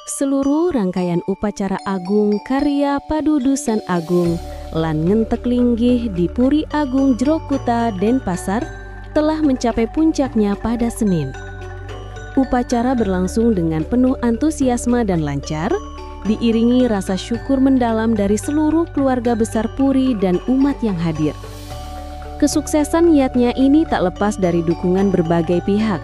Seluruh rangkaian upacara agung karya Padudusan Agung lan ngentek linggih di Puri Agung Jero Kuta, Denpasar telah mencapai puncaknya pada Senin. Upacara berlangsung dengan penuh antusiasme dan lancar, diiringi rasa syukur mendalam dari seluruh keluarga besar Puri dan umat yang hadir. Kesuksesan niatnya ini tak lepas dari dukungan berbagai pihak.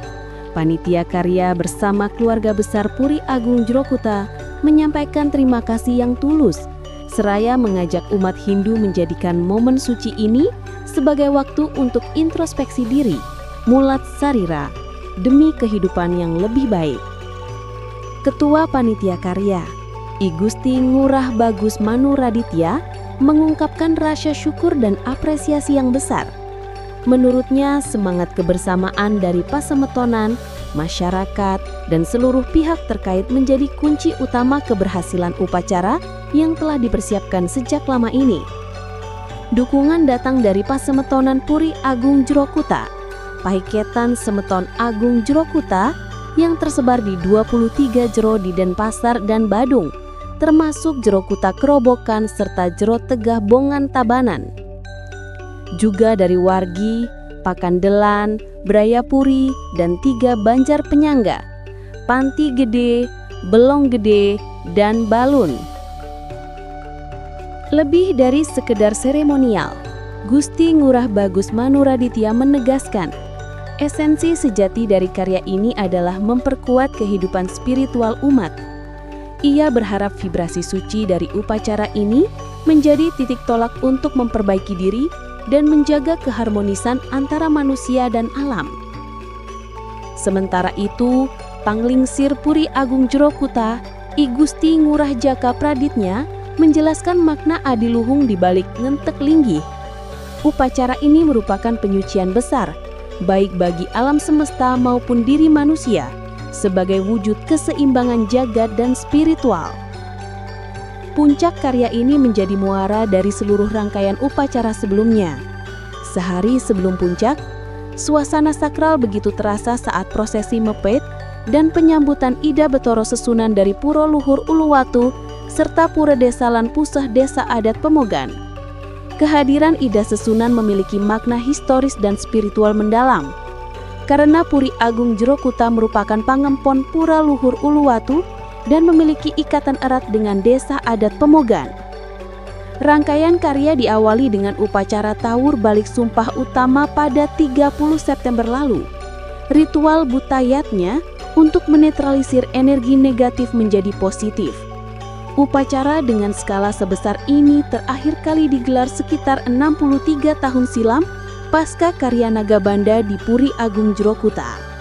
Panitia Karya bersama keluarga besar Puri Agung Jero Kuta menyampaikan terima kasih yang tulus, seraya mengajak umat Hindu menjadikan momen suci ini sebagai waktu untuk introspeksi diri, mulat sarira, demi kehidupan yang lebih baik. Ketua Panitia Karya, I Gusti Ngurah Bagus Manu Raditya, mengungkapkan rasa syukur dan apresiasi yang besar. Menurutnya, semangat kebersamaan dari pasemetonan, masyarakat, dan seluruh pihak terkait menjadi kunci utama keberhasilan upacara yang telah dipersiapkan sejak lama ini. Dukungan datang dari pasemetonan Puri Agung Jero Kuta, Paiketan Semeton Agung Jero Kuta yang tersebar di 23 jero di Denpasar dan Badung, termasuk Jero Kuta Kerobokan serta Jero Tegah Bongan Tabanan. Juga dari wargi, Pakandelan, Brayapuri, dan 3 Banjar Penyangga, Panti Gede, Belong Gede, dan Balun. Lebih dari sekedar seremonial, Gusti Ngurah Bagus Manu Raditya menegaskan, esensi sejati dari karya ini adalah memperkuat kehidupan spiritual umat. Ia berharap vibrasi suci dari upacara ini menjadi titik tolak untuk memperbaiki diri dan menjaga keharmonisan antara manusia dan alam. Sementara itu, Panglingsir Puri Agung Jero Kuta, I Gusti Ngurah Jaka Praditnya, menjelaskan makna adiluhung di balik ngentek linggih. Upacara ini merupakan penyucian besar, baik bagi alam semesta maupun diri manusia, sebagai wujud keseimbangan jagat dan spiritual. Puncak karya ini menjadi muara dari seluruh rangkaian upacara sebelumnya. Sehari sebelum puncak, suasana sakral begitu terasa saat prosesi mepet dan penyambutan Ida Betoro Sesunan dari Puro Luhur Uluwatu serta Pura Desa lan Puseh Desa Adat Pemogan. Kehadiran Ida Sesunan memiliki makna historis dan spiritual mendalam. Karena Puri Agung Jero Kuta merupakan pangempon Pura Luhur Uluwatu dan memiliki ikatan erat dengan Desa Adat Pemogan. Rangkaian karya diawali dengan upacara Tawur Balik Sumpah Utama pada 30 September lalu. Ritual butayatnya untuk menetralisir energi negatif menjadi positif. Upacara dengan skala sebesar ini terakhir kali digelar sekitar 63 tahun silam pasca karya Nagabanda di Puri Agung Jero Kuta.